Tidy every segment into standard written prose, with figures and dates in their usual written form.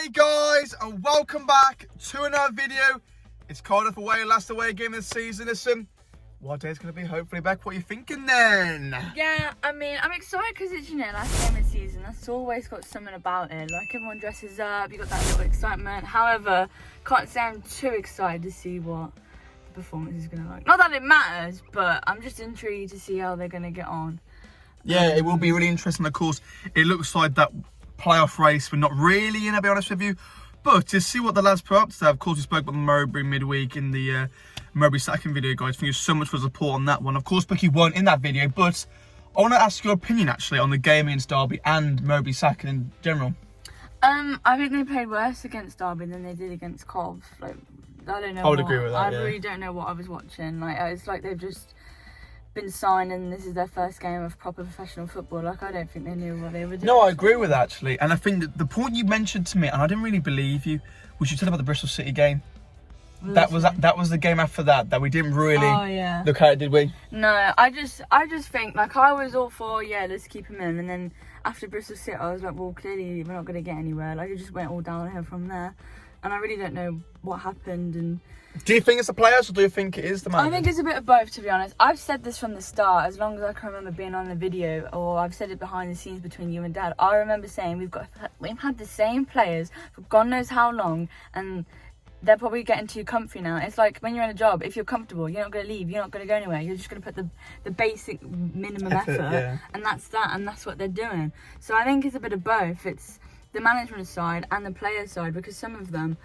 Hey guys, and welcome back to another video. It's Cardiff away, last away game of the season. Listen, what day is going to be? Hopefully back. What are you thinking then? Yeah, I mean, I'm excited because it's, last game of the season. That's always got something about it. Like, everyone dresses up, you got that little excitement. However, can't say I'm too excited to see what the performance is going to look. Not that it matters, but I'm just intrigued to see how they're going to get on. Yeah, it will be really interesting. Of course, it looks like that playoff race, we're not really in, I'll be honest with you. But to see what the lads put up today, of course, we spoke about Mowbray midweek in the Mowbray second video, guys. Thank you so much for the support on that one. Of course, Becky weren't in that video, but I want to ask your opinion, actually, on the game against Derby and Mowbray second in general. I think they played worse against Derby than they did against Cov. Like, I don't know. I would agree with that, I really don't know what I was watching. Like, it's like they've just been signed and this is their first game of proper professional football. Like, I don't think they knew what they were doing. No, I agree with that, actually. And I think that the point you mentioned to me, and I didn't really believe you, was you said about the Bristol City game. That was the game after that we didn't really look at it, did we? No, I just think, like, I was all for, let's keep him in. And then after Bristol City, I was like, well, clearly we're not going to get anywhere. Like, it just went all downhill from there. And I really don't know what happened. And do you think it's the players or do you think it is the manager? I think it's a bit of both, to be honest. I've said this from the start, as long as I can remember being on the video, or I've said it behind the scenes between you and Dad. I remember saying we've had the same players for God knows how long, and they're probably getting too comfy now. It's like when you're in a job, if you're comfortable, you're not going to leave, you're not going to go anywhere. You're just going to put the basic minimum effort, and that's that, and that's what they're doing. So I think it's a bit of both. It's the management side and the player side, because some of them,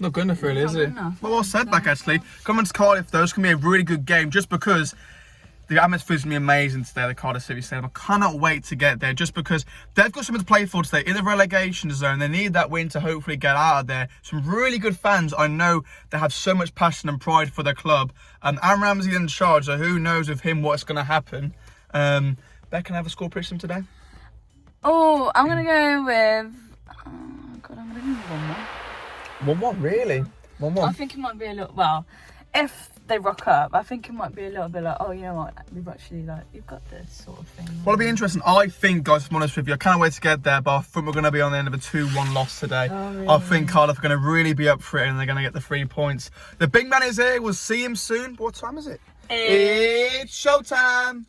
not good enough, really, is it? Well said back, actually. Coming to Cardiff, though, it's going to be a really good game just because the atmosphere is going to be amazing today, the Cardiff City Stadium. I cannot wait to get there just because they've got something to play for today in the relegation zone. They need that win to hopefully get out of there. Some really good fans, I know, that have so much passion and pride for their club. Aaron Ramsey in charge, so who knows with him what's going to happen. Beck, can I have a score prediction today? Oh, I'm going to go with... I'm going to go with 1-1. 1-1, really? 1-1. I think it might be a little, well, if they rock up, I think it might be a little bit like, oh, you know what, we've actually, like, you've got this sort of thing. Well, it'll be interesting. I think, guys, to be honest with you, I can't wait to get there, but I think we're going to be on the end of a 2-1 loss today. Oh, really? I think Cardiff are going to really be up for it and they're going to get the 3 points. The big man is here. We'll see him soon. What time is it? It's showtime.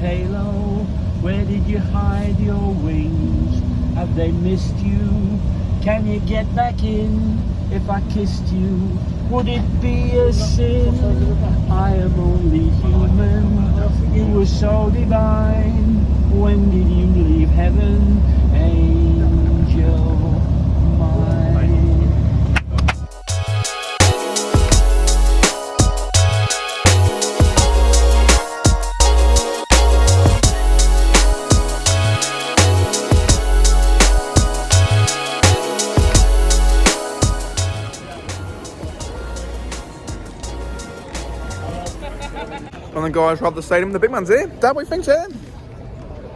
Halo, where did you hide your wings? Have they missed you? Can you get back in? If I kissed you, would it be a sin? I am only human. You were so divine. When did you leave heaven, angel mine? And the guys rob the stadium. The big man's here. Dad, what do you think, here?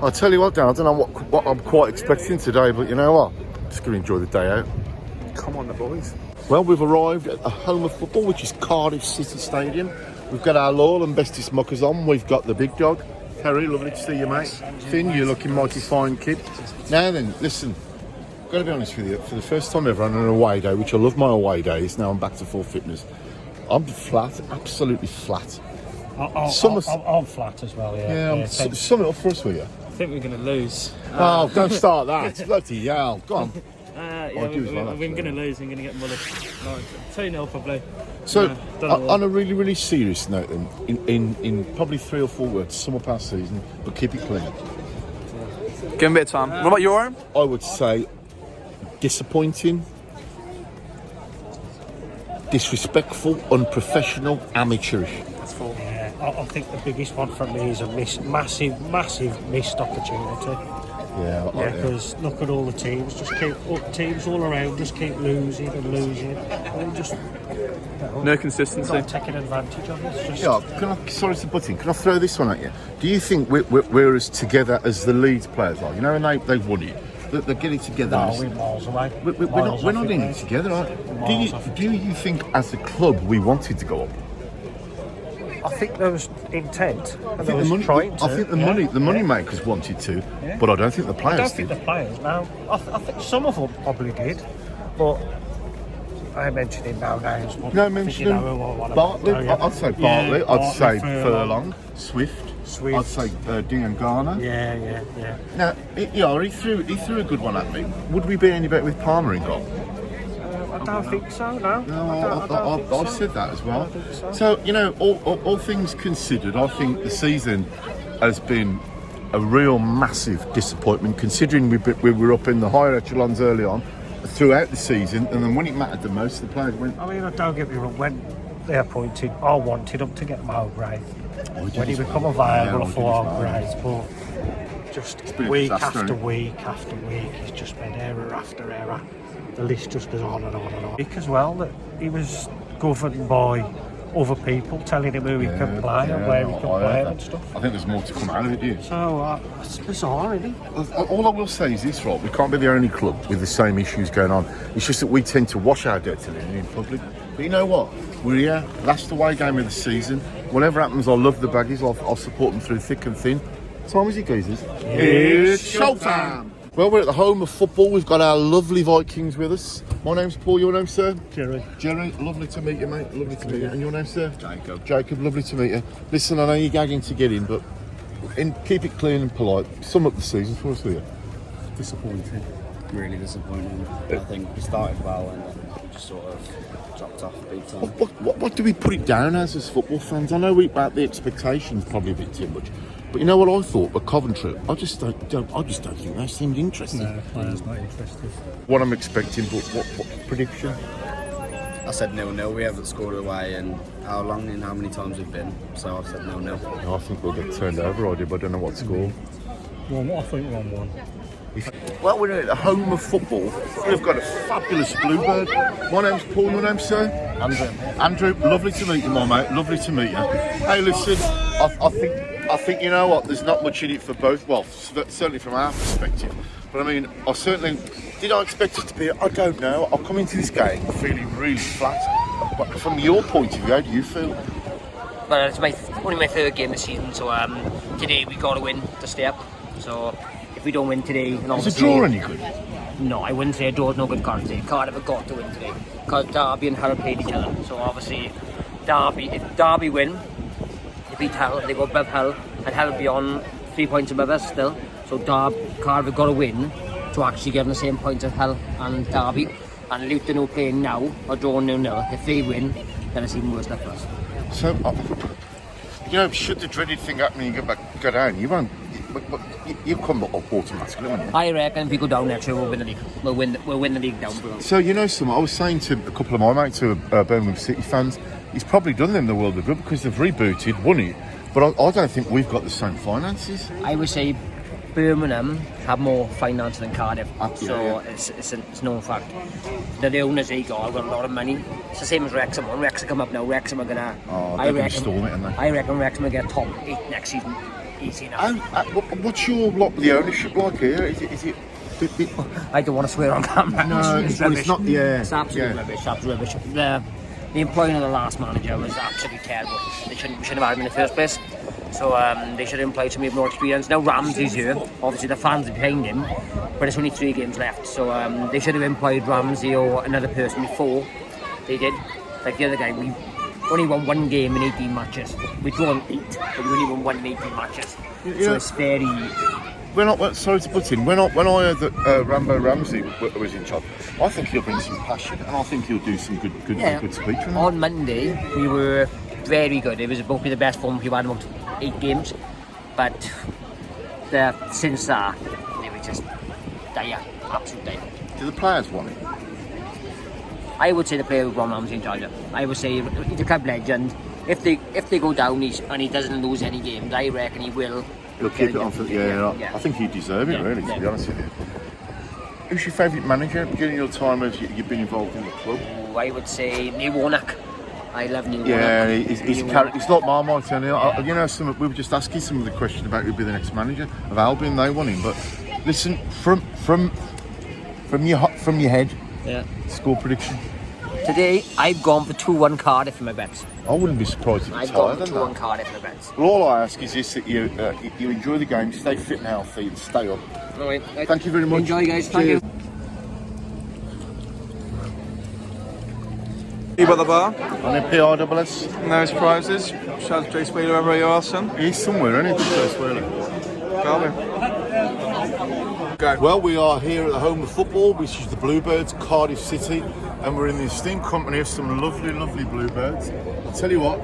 I'll tell you what, Dan, I don't know what I'm quite expecting today, but you know what? Just going to enjoy the day out. Come on, the boys. Well, we've arrived at the home of football, which is Cardiff City Stadium. We've got our loyal and bestest muckers on. We've got the big dog. Harry, lovely to see you, mate. Finn, you're looking mighty fine, kid. Now then, listen, I've got to be honest with you. For the first time ever on an away day, which I love my away days, now I'm back to full fitness, I'm flat, absolutely flat. I'm flat as well, yeah. Sum it up for us, will you? I think we're going to lose. Oh, don't start that. Bloody hell. Go on. We're going to lose. We're going to get mullered. 2-0 probably. So, on a really, really serious note then, in probably 3 or 4 words, sum up our season, but keep it clean. Give him a bit of time. What about your own? I would say disappointing, disrespectful, unprofessional, amateurish. That's 4. I think the biggest one for me is a massive missed opportunity. Yeah, because look at all the teams. Just keep teams all around. Just keep losing and losing. And just no consistency. Not taking advantage of it. Just... Yeah, sorry to butt in. Can I throw this one at you? Do you think we're as together as the Leeds players are? You know, and they've won it. the getting together. No, we're miles away. We're not in it together, are we? Do you think, as a club, we wanted to go up? I think there was intent. I think the money makers wanted to, but I don't think the players I don't think did. the players. Now, I think some of them probably did, but I ain't mentioning no names. No, mention Bartlett. I'd say Bartlett. I'd say Furlong, Swift. I'd say Diangana. Yeah. Now, he threw a good one at me. Would we be any better with Palmer in goal? I don't think so. No. I've said that as well. So all things considered, I think the season has been a real massive disappointment, considering we were up in the higher echelons early on throughout the season, and then when it mattered the most, the players went. I mean, don't get me wrong. When they appointed, I wanted them to get Mowbray. When he become available, I thought, great, but just week after week after week, he's just been error after error. The list just goes on and on and on. As well, that he was governed by other people telling him who he can play and where he can play and stuff. I think there's more to come out of it, do you? So it's bizarre, isn't it? All I will say is this, Rob, we can't be the only club with the same issues going on. It's just that we tend to wash our dirty linen in public. But you know what? We're here, last away game of the season. Whatever happens, I love the Baggies. I'll support them through thick and thin. What time is it, geezers? It's showtime! Well, we're at the home of football. We've got our lovely Vikings with us. My name's Paul, your name, sir? Jerry, lovely to meet you, mate. Lovely to meet you. And your name, sir? Jacob, lovely to meet you. Listen, I know you're gagging to get in, but keep it clean and polite. Sum up the season for us, will you? Disappointing. Really disappointing. I think we started well and then just sort of dropped off big time. What do we put it down as football fans? I know about the expectations probably a bit too much. But you know what I thought? But Coventry, I just don't think they seemed interested. no, players not interested. What I'm expecting, but what prediction? I said 0-0. We haven't scored away in how long and how many times we've been. So I've said 0-0. I think we'll get turned over, I do, but I don't know what score. Well, I think 1-1. Well, we're at the home of football. We've got a fabulous Bluebird. My name's Paul, your name's sir? Andrew, lovely to meet you, my mate. Lovely to meet you. Hey, listen, I think you know what? There's not much in it for both. Well, certainly from our perspective. But I mean, did I expect it to be? I don't know. I'll come into this game feeling really flat. But from your point of view, how do you feel? Well, it's only my third game this season, so today we got to win to stay up. So if we don't win today, then Is a draw any good? No, I wouldn't say a draw is no good card today. Cardiff have got to win today because Derby and Hull played each other. So obviously, if Derby win, they beat Hull, they go above Hull, and Hull will be on 3 points above us still. So Cardiff have got to win to actually get on the same points as Hull and Derby. And Luton, who are playing now, are drawing 0-0. If they win, then it's even worse luck for us. So, should the dreaded thing happen and you go down, you won't. You come up automatically, won't you? I reckon if we go down next year, we'll win the league. We'll win the league down below. So I was saying to a couple of my mates who are Birmingham City fans, he's probably done them the world of good because they've rebooted, won it. But I don't think we've got the same finances. I would say Birmingham have more finance than Cardiff, it's known fact. The owners they got a lot of money. It's the same as Wrexham. When Wrexham come up now, Wrexham are gonna. I reckon Wrexham will get top 8 next season. Easy enough. What's the ownership like here? Is it? I don't want to swear on camera. No, it's not. Yeah, it's absolute rubbish. Absolute rubbish. The employing of the last manager was absolutely terrible. We shouldn't have had him in the first place. So they should have employed somebody with more experience. Now Ramsey's here. Obviously the fans are behind him, but it's only 3 games left. So they should have employed Ramsey or another person before they did. Like the other guy, we only won 1 game in 18 matches. We've drawn 8, but we only won 1 in 18 matches. So it's very... Sorry to put in. When I heard that Rambo Ramsey was in charge, I think he'll bring some passion, and I think he'll do some good speech. On Monday, we were very good. It was about the best form we've had in about 8 games, but since that, they were just dire, absolute dire. Do the players want it? I would say the player with Ron Ramsey in charge. I would say he's a club legend. If they go down and he doesn't lose any games, I reckon he will. He'll keep it on for I think he deserves it, really, to be honest with you. Who's your favourite manager during your time as you've been involved in the club? I would say Neil Warnock. I love Neil Warnock. Yeah, he's like Marmite. We were just asking some of the question about who'd be the next manager of Albion. They want him, but Listen, from your head, Yeah. score prediction. Today, I've gone for 2-1 Cardiff for my bets. I wouldn't be surprised if it's I've higher gone for than 2-1 that. Cardiff for my bets. Well, all I ask is this: that you enjoy the game, stay fit and healthy, and stay up. All right. Thank you very much. Enjoy, guys. Thank you. You by the bar? On a PRWS. No surprises. Shout out to Jace Wheeler wherever you are, son. He's somewhere, isn't he? Jace Wheeler. Go. Well, we are here at the home of football, which is the Bluebirds, Cardiff City, and we're in the esteemed company of some lovely, lovely Bluebirds. I'll tell you what,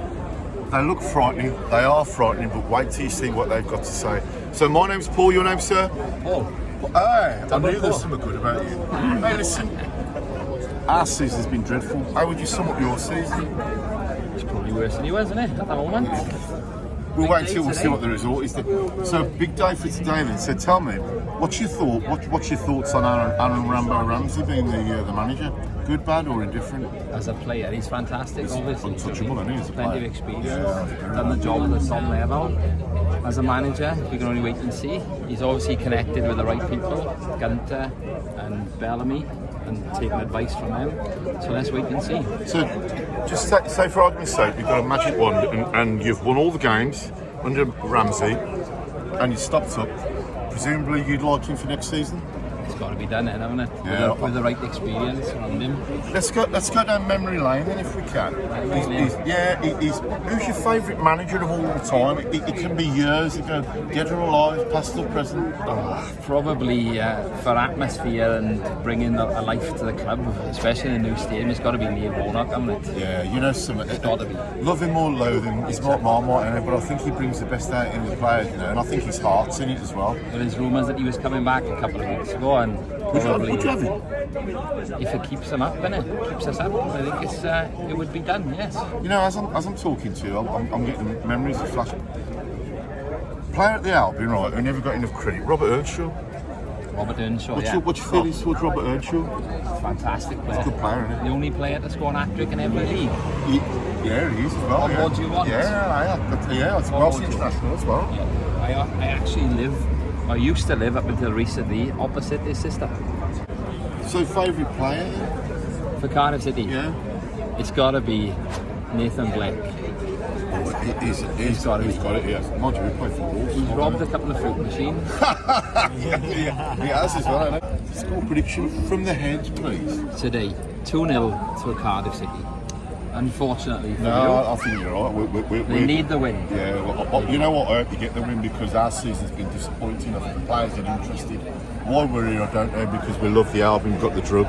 they look frightening. They are frightening, but wait till you see what they've got to say. So my name's Paul, your name's sir? Paul. Hey, I knew there was something good about you. Hey, listen, our season's been dreadful. How would you sum up your season? It's probably worse than yours, isn't it? At the moment. We'll wait until we see what the result is. So, big day for today then. So tell me, what's your thoughts on Aaron Rambo Ramsey being the manager? Good, bad, or indifferent? As a player, he's fantastic. Obviously, Untouchable, isn't he? As a plenty of player. experience, Yeah. done the job at the top level. As a manager, we can only wait and see. He's obviously connected with the right people, Gunter and Bellamy, and taking advice from them. So let's wait and see. So, just say for argument's sake, you've got a magic wand and you've won all the games under Ramsey, and you stopped up. Presumably, you'd like him for next season. It's got to be done, then, hasn't it? Yeah. With the right experience around him. Let's go down memory lane then, if we can. Who's your favourite manager of all the time? It can be years ago, dead or alive, past or present. Probably for atmosphere and bringing a life to the club, especially in the new stadium, it's got to be Neil Warnock, hasn't it? Yeah, you know something. It's got to be. Love him or loathe him, he's not Marmite in it, but I think he brings the best out in the players, you know, and I think his heart's in it as well. But there's rumours that he was coming back a couple of weeks ago, and probably Would you have him? if it keeps him up, innit? Keeps us up, I think it would be done, yes. You know, as I'm talking to you, I'm getting memories of flashing. Player at the Albion, right, who never got enough credit, Robert Earnshaw. Robert Earnshaw, What's yeah. your feelings towards Robert Earnshaw? Fantastic player. He's a good player, isn't he? The only player to score an hat-trick in every league. Yeah, he is as well. What yeah. more do you want? Yeah, it's What Welsh more do you international as well. Yeah. I actually used to live up until recently opposite his sister. So, favourite player? For Cardiff City, Yeah. it's got to be Nathan Blake. He's got it, yeah. Mind you, we play for Wolves. He's robbed a couple of fruit machines. He has as well, hasn't he? Score prediction from the head, please. Today, 2-0 to Cardiff City. Unfortunately for No, I think you're right. you, they need the win. Yeah, well, you know what? I hope you get the win because our season's been disappointing. I think the players are interested. Why we're here, I don't know, because we love the album, got the drug.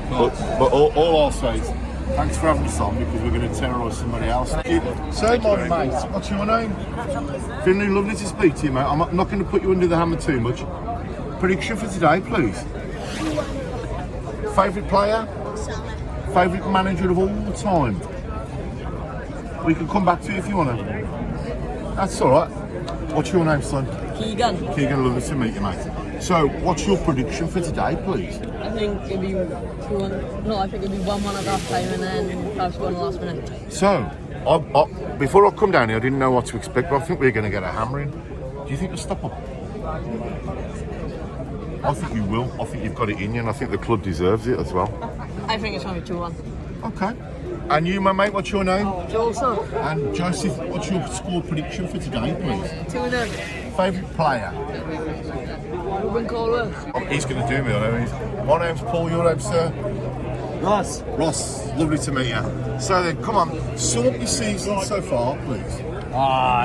But all I'll say is thanks for having us on because we're going to terrorise somebody else. So, my mate, what's your name? Finley, lovely to speak to you, mate. I'm not going to put you under the hammer too much. Prediction for today, please. Favourite player? Favourite manager of all time? We can come back to it if you want to. That's all right. What's your name, son? Keegan. Keegan, lovely to meet you, mate. So, what's your prediction for today, please? I think it'll be 2-1. No, I think it'll be 1-1 at half time and then perhaps score in the last minute. So, before I come down here, I didn't know what to expect, but I think we're going to get a hammering. Do you think we'll stop up? I think you will. I think you've got it in you, and I think the club deserves it as well. I think it's going to be 2-1. Okay. And you, my mate, what's your name? Joseph. And Joseph, what's your score prediction for today, please? 2-0. Favourite player? Ruben Colwell. He's going to do me, I know. My name's Paul, your name's sir? Ross. Ross, lovely to meet you. So then, come on, sum up your season so far, please.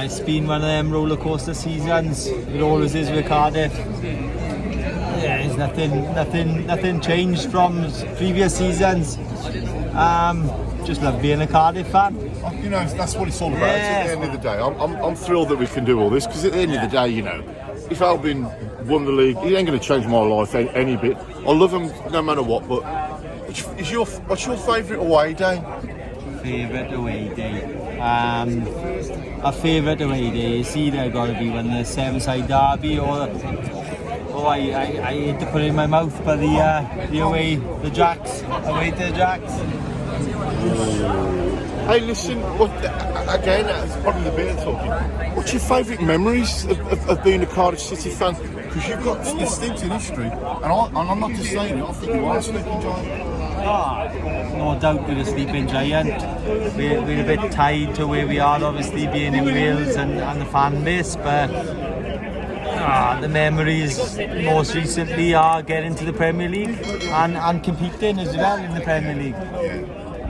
It's been one of them roller coaster seasons. It always is with Cardiff. Yeah, there's nothing changed from previous seasons. Just love being a Cardiff fan. You know, that's what it's all about. Yeah. At the end of the day, I'm thrilled that we can do all this because at the end of the day, you know, if Albion won the league, it ain't going to change my life any bit. I love them no matter what. But what's your favourite away day? Favourite away day. A favourite away day is either got to be when the seven-side derby or I hate to put it in my mouth, but the away to the Jacks. Hey, listen, again, it's probably the bit of talking. What's your favourite memories of being a Cardiff City fan? Because you've got this stint in history, and I'm not just saying it, I think you are a sleeping giant. No doubt we're a sleeping giant. We're a bit tied to where we are, obviously being in Wales and the fan base, but the memories most recently are getting to the Premier League and competing as well in the Premier League.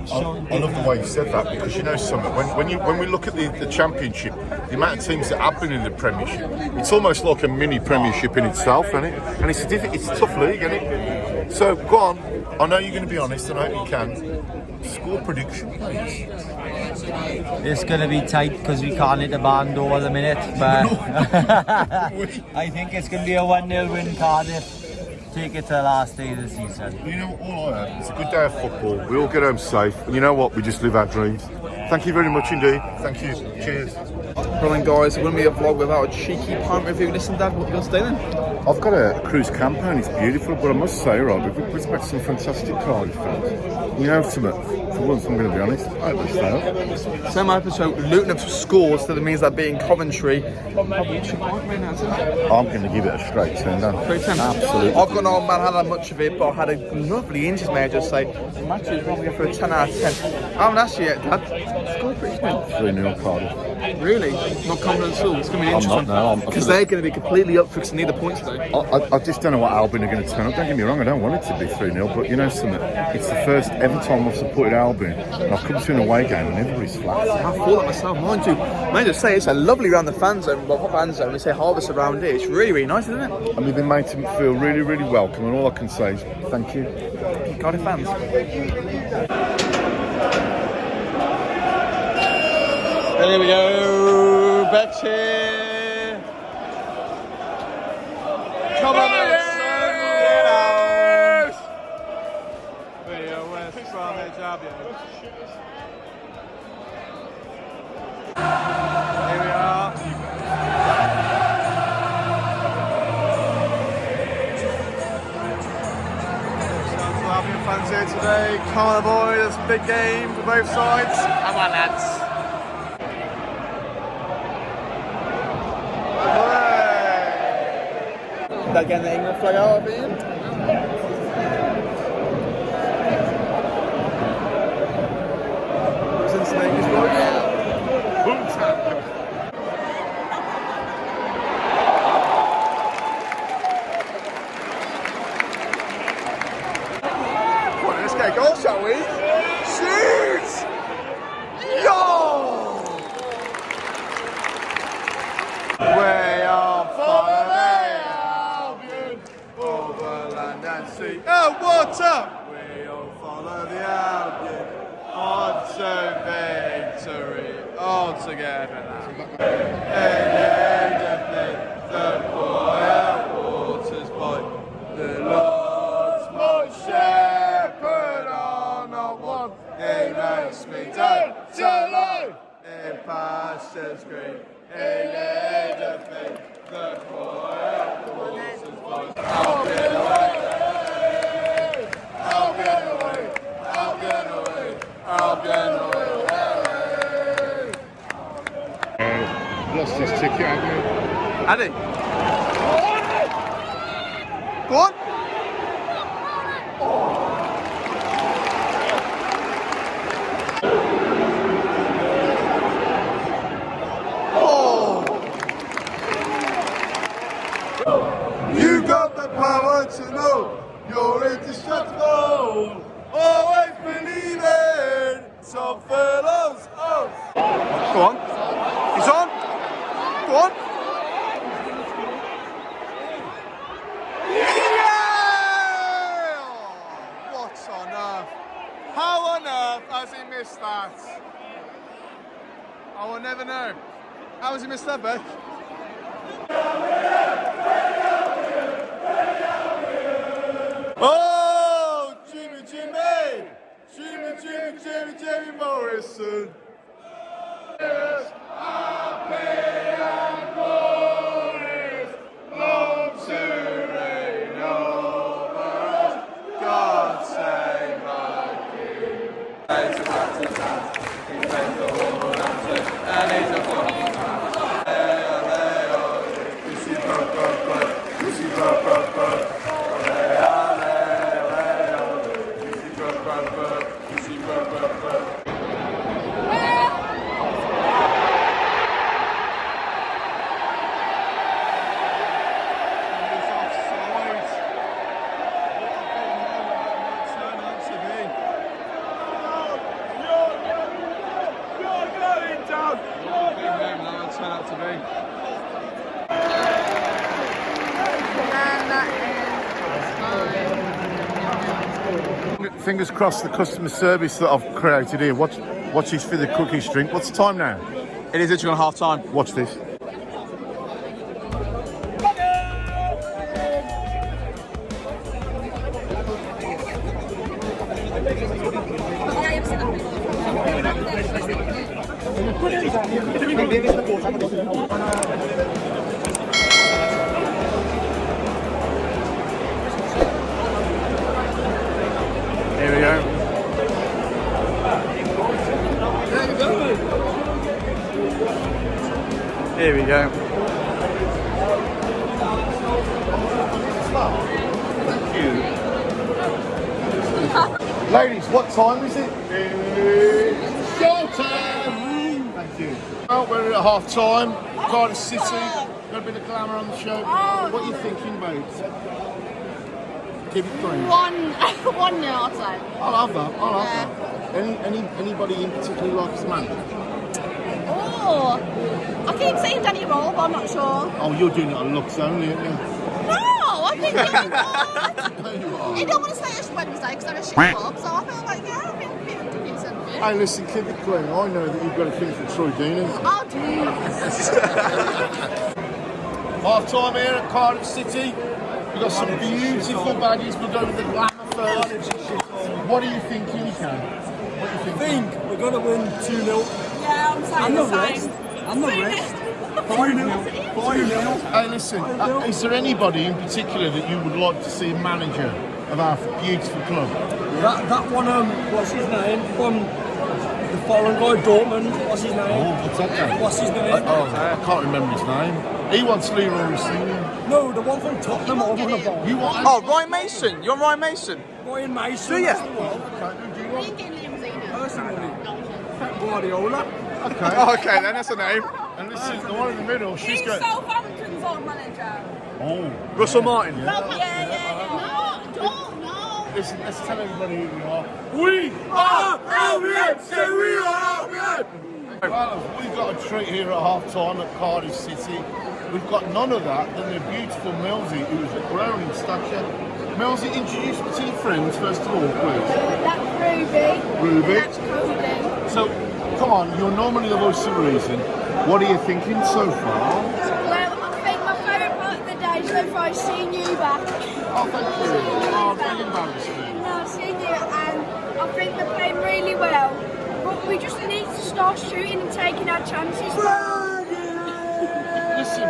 I love the way you said that, because you know something, when we look at the Championship, the amount of teams that have been in the Premiership, it's almost like a mini Premiership in itself, isn't it? And it's a tough league, isn't it? So go on, I know you're going to be honest, and I hope you can. Score prediction, please. It's going to be tight because we can't hit the band over the minute, but I think it's going to be a 1-0 win, Cardiff. Take it to the last day of the season. You know, all I have, it's a good day of football. We all get home safe, and you know what? We just live our dreams. Thank you very much indeed. Thank you. Cheers. Right, guys, it wouldn't be a vlog without a cheeky pint review. Listen, Dad, what you got to say then? I've got a cruise camper and it's beautiful, but I must say, right, we've respect some fantastic Cardiff fans. You know, for once, I'm going to be honest, I hope they stay up. Same episode, Luton have scored, so that means that being Coventry. I'm going to give it a straight 10 down. Straight 10? Absolutely. I've got no man, had that much of it, but I had a lovely inches, may I just say. The match is probably for a 10 out of 10. I haven't asked you yet, Dad. Score prediction. 3-0 Cardiff. Really? Not confident at all? It's going to be interesting. Because they're going to be completely up for because they need the points today. I just don't know what Albion are going to turn up. Don't get me wrong, I don't want it to be 3-0, but you know something, it's the first ever time I've supported Albion, and I've come to an away game and everybody's flat. I thought that myself, mind you. May I just say, it's a lovely round the fan zone, well, not fan zone, we say harvest around here. It's really, really nice, isn't it? And we've been made to feel really, really welcome, and all I can say is thank you. Cardiff fans. And here we go, Beck's here. Come on, Beck's! Video West from the W. Here we are. Albion fans here today. Come on, boys, it's a big game for both sides. Come on, lads. That getting the England flag out of it? Cincinnati boys. Boom time. Come on, let's get a goal, shall we? Shoot! Yo! Way on fire. See. Oh, what's up? We all follow the Albion on to victory all together now. The quiet waters by the Lord's my shepherd on not one. He makes me totally in pastures green. He leadeth me the quiet waters by Albion. Lost his ticket, haven't we? Had he? Go on. You got the power to know you're indestructible. Always believing some fellows. Go on. He's on. Go on. Yeah! What on earth? How on earth has he missed that? I will never know. How has he missed that, Beck? Oh, Jimmy Morrison. Yes, happy and glorious, long to reign over us. God save our King. And he's a Fingers crossed the customer service that I've created here. Watch this for the cookies drink. What's the time now? It is literally on half time. Watch this. Here we go. Here we go. Thank you. Ladies, what time is it? It's showtime! Thank you. Well, we're at half time. Cardiff City. Got a bit of glamour on the show. What are you thinking, babes? Keep it clean. 1-0, I'd say. I'll have that. Anybody in particular like his manager? Oh, I keep saying Danny Roll, but I'm not sure. Oh, you're doing it on looks only, aren't you? No, I think he'll be good. No, you are. He don't want to say it's Wednesday because they're a shit club, so I feel like, yeah, I think he'll be decent. Hey, listen, keep it clean. I know that you've got a thing for Troy Deeney. I'll do. Half time here at Cardiff City. We've got some beautiful baddies. We'll go with the glamour first. What are you thinking, Cam? What do you think? I think we're going to win 2-0. Yeah, I'm saying And the rest. 5-0. Hey, listen, is there anybody in particular that you would like to see manager of our beautiful club? That one, what's his name? From the foreign guy, Dortmund. What's his name? Oh, what's that guy? What's his name? I can't remember his name. He wants Leroy Rossini. No, the one from Tottenham. You want? Oh, Ryan Mason. You're Ryan Mason. Ryan Mason. Do you? Okay, who do you want? Personally, Pep Guardiola. Okay. Oh, okay, then that's a name. And listen, the one in the middle, she's got. Southampton's old manager. Oh. Russell Martin. Yeah. No, don't, no. Listen, let's tell everybody who we are. We are Albion. Say we are Albion. Well, we've got a treat here at half time at Cardiff City. We've got none of that than the beautiful Millsy, who's grown in stature. Millsy, introduce me to your friends first of all, please. That's Ruby. Ruby. That's Cody. So, come on, you're normally the voice of reason. What are you thinking so far? Well, I think my favourite part of the day so far is seeing you back. Oh, thank you. Oh, don't embarrass me. No, seeing you, and I think we're playing really well. But we just need to start shooting and taking our chances. Listen,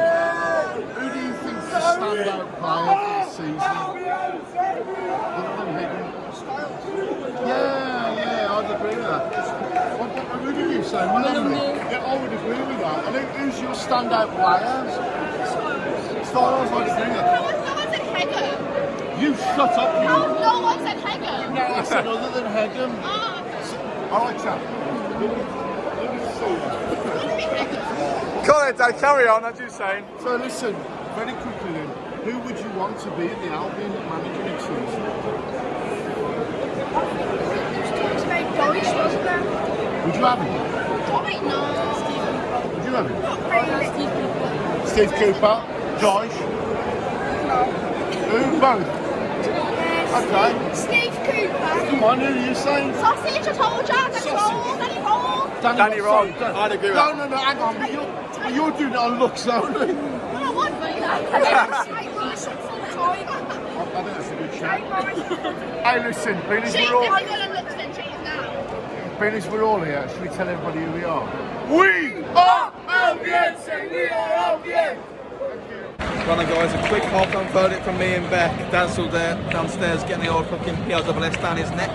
who do you think's the standout player this season? Other than Higgins? Yeah, I'd agree with that. Who did you say? Yeah, I would agree with that. I think who's your standout player? Styles, I'd agree with that. No one said Hegel. You shut up, you. No one said Hegel. I said other than Hegel. All right, chap. Go ahead, Dad, carry on, as you're saying. So listen, very quickly then, who would you want to be at the Albion manager next season? Would you have him? No. Would you have him? Not really. Steve Cooper, Josh. Who? Both? Okay. Steve Cooper. Come on, who are you saying? Sausage, I told you. Danny Roll. Danny Roll. I'd agree with that. No, hang on, but you're doing it on looks only. Well, I want, but I think that's a good shout. Hey, listen, being as we're all here, should we tell everybody who we are? We are Albion! Say we are Albion! Well then guys, a quick half-time verdict from me and Beck. Dan's still there, downstairs, getting the old fucking PLSS down his neck.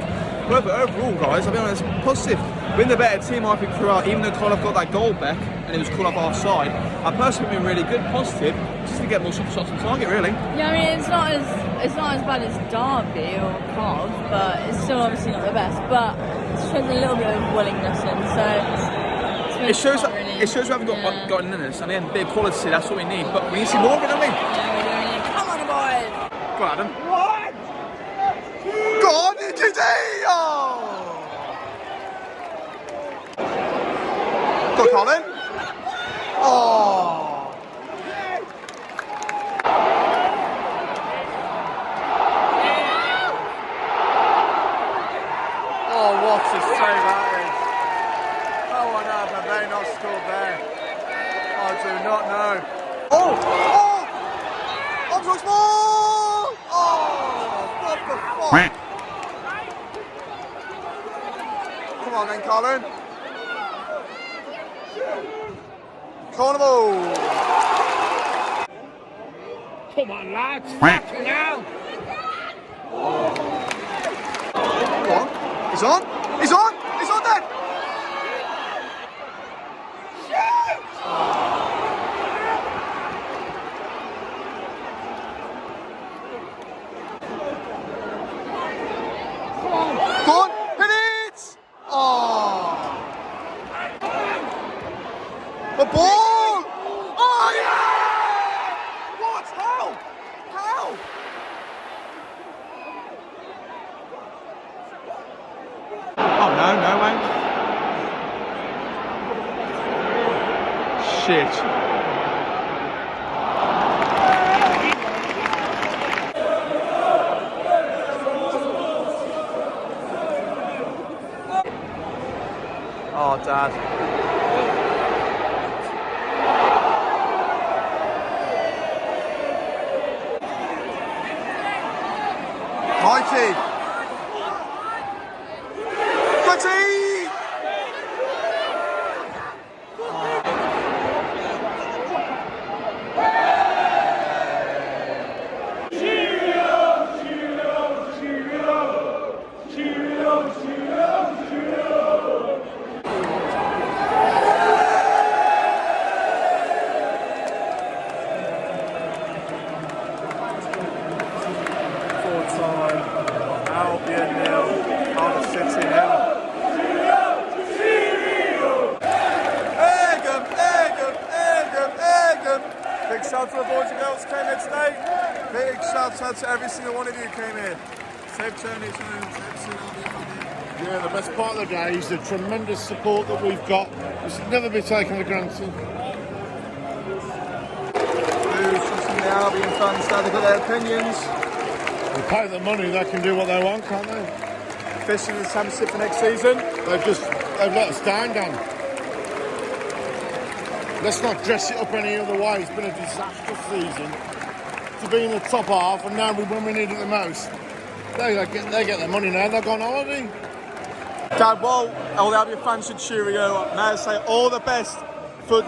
But overall guys, I'll be honest, positive. We're the better team I think throughout, even though Cardiff got that goal back and it was called off our side. I personally been really good, positive, just to get more shots on target really. Yeah, I mean it's not as bad as Derby or Cov, but it's still obviously not the best, but it shows a little bit of willingness in. So it shows we haven't gotten in this. I mean, a bit of quality. That's what we need. But we need to see more of it, don't we? Come on, boys! Go on, Adam. What? Go on, Nikki! Oh! Go, Colin. Oh! Oh, what a save that is. How on earth have they not scored there? I do not know. Oh! Oh! Armstrong's ball! Oh! What the fuck? Come on then, Colin. Corner ball. Come on, lads. Fucking hell. Go on. He's on. He's on. He's on then. Go on. Hit it. Oh. The ball. Oh yeah. What? How? How? Oh no way. Shit. Oh, Dad. Mikey. Gutty. Full time. Albion nil. Cardiff City nil. Big shout out to the boys and girls who came here today. Big shout out to every single one of you who came here. Safe journey to Yeah, the best part of the day is the tremendous support that we've got. It should never be taken for granted. Blues, trusting the Albion fans now, they've got their opinions. They pay the money, they can do what they want, can't they? Fishing in the championship for next season. They've let us down, Dan. Let's not dress it up any other way. It's been a disastrous season to be in the top half, and now when we need it the most, they get their money now. They've gone on holiday. Dad, well, all the Albion fans should cheerio. May I say all the best for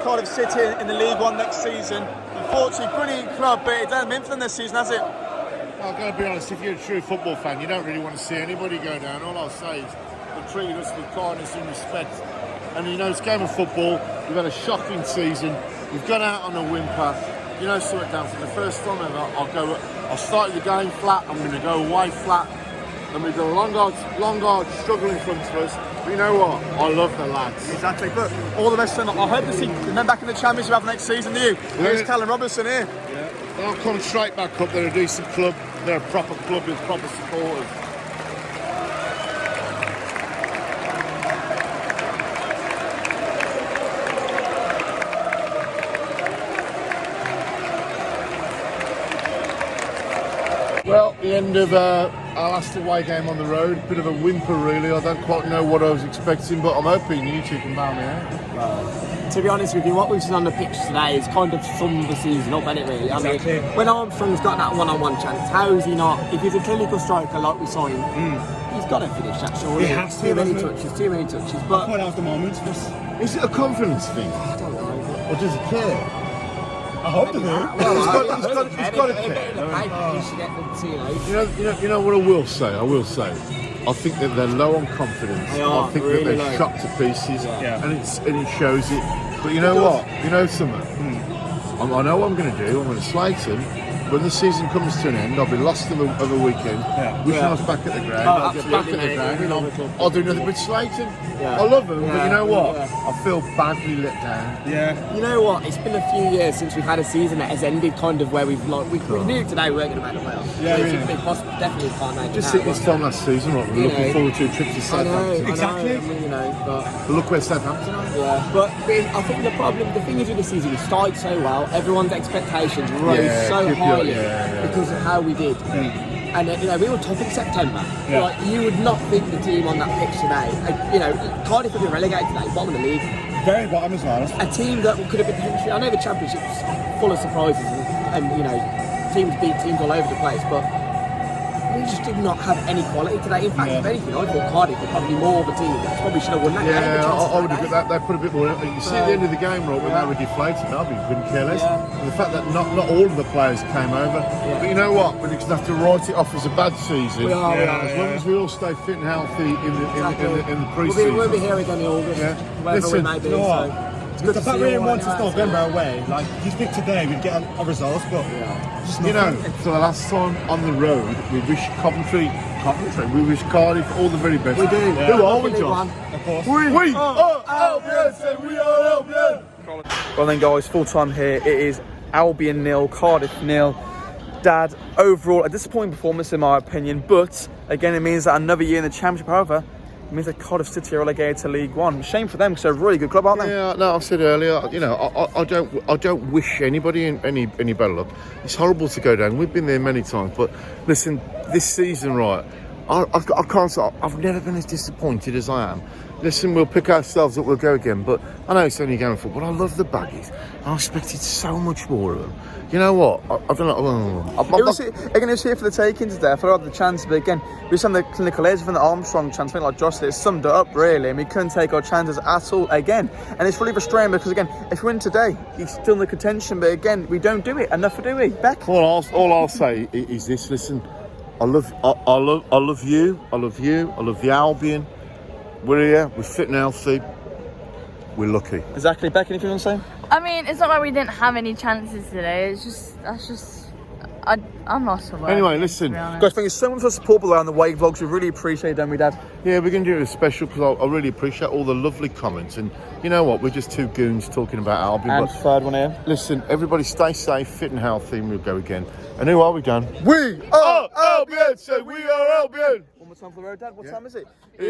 Cardiff City in the League One next season. Unfortunately, brilliant club, but it hasn't been for them this season, has it? I've got to be honest, if you're a true football fan, you don't really want to see anybody go down. All I'll say is they've treated us with kindness and respect. And you know, it's a game of football. We've had a shocking season. We've gone out on a whimper. You know something, Dan, for the first time ever, I'll start the game flat, I'm going to go away flat. And we've got a long hard struggle in front of us. But you know what? I love the lads. Exactly. But all the best to them. I hope to see them back in the Championship after next season, do you? There's Callum Robertson here. Yeah. They'll come straight back up. They're a decent club. They're a proper club with proper supporters. Well, the end of our last away game on the road. Bit of a whimper, really. I don't quite know what I was expecting, but I'm hoping you two can bail me out. To be honest with you, what we've seen on the pitch today is kind of summed the season up, isn't it, really? Exactly. I mean, when Armstrong's got that one-on-one chance, how is he not? If he's a clinical striker like we signed, he's got to finish that, surely. He has to, Too many doesn't he? touches, too many touches. But Quite after moments, Is it a confidence thing? I don't know. Or does he care? I hope they do. He's got to care. You know what I will say? I think that they're low on confidence. They are, I think really that they're low. shot to pieces, Yeah. and it shows it. But you know what? You know something? I know what I'm going to do. I'm going to slate them, when the season comes to an end, I'll be lost of a weekend, wishing I was back at the ground. I'll get back at the ground and I'll do nothing but Slayton. I love them, but you know what? I feel badly let down. Yeah. You know what? It's been a few years since we've had a season that has ended kind of where we've like we knew today we weren't going to make the playoffs. Yeah, it's impossible. Definitely can't make it. Just think this time last season, right? We're looking forward to a trip to Southampton. Exactly. I mean, you know, but Look where Southampton are. yeah. But I think the thing is with the season, we started so well. Everyone's expectations rose so highly because of how we did. And you know, we were top in September. Like, you would not think the team on that pitch today. You know, Cardiff would be relegated today, bottom of the league. Very bottom as well. A team that could have been potentially. I know the Championship's full of surprises, and you know, teams beat teams all over the place, but we just did not have any quality today. In fact, if anything, I thought Cardiff were probably more of a team that probably should have won that game. I would agree that they put a bit more effort. You see at the end of the game, right, when they were deflated, we couldn't care less. And the fact that not all of the players came over. But you know what? We're just going to have to write it off as a bad season. We are. As long as we all stay fit and healthy in the pre-season. We'll be here again in August. Wherever we may be. The fact we didn't want to November away, like, you think today we'd get a result, but you know, for the last time on the road, we wish Coventry, we wish Cardiff all the very best. We do. Who are we, John? of course. We are Albion, so we are Albion. Well then guys, full time here. It is Albion 0, Cardiff 0. Dad, overall a disappointing performance in my opinion, but again it means that another year in the Championship, however, it means that Cardiff City are relegated to League One. Shame for them because they're a really good club, aren't they? Yeah, no, I said earlier, you know, I don't wish anybody any better luck. It's horrible to go down. We've been there many times, but listen, this season, right, I can't say I've never been as disappointed as I am. Listen, we'll pick ourselves up, we'll go again, but I know it's only a game of football, but I love the baggies. I expected so much more of them. You know what? I don't know. Again, it was here for the takings there. I thought I had the chance, but again, we just had the clinical edge from the Armstrong chance. I think like Josh said, it summed it up really, and we couldn't take our chances at all again. And it's really frustrating because again, if we win today, he's still in the contention, but again, we don't do it enough, do we? Beck? All I'll say is this: listen, I love you, I love the Albion. We're here, we're fit and healthy, we're lucky. Exactly. Beck, anything you want to say? I mean, it's not like we didn't have any chances today. I'm lost for words. Anyway, listen. Guys, thank you so much for the support below on the Wave Vlogs. We really appreciate it, don't we, Dad? Yeah, we're going to do it special because I really appreciate all the lovely comments. And you know what? We're just two goons talking about Albion. And but third one here. Listen, everybody stay safe, fit and healthy, and we'll go again. And who are we, Dan? We are Albion, so we are Albion. One more time for the road, Dad. What time is it? It's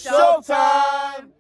showtime!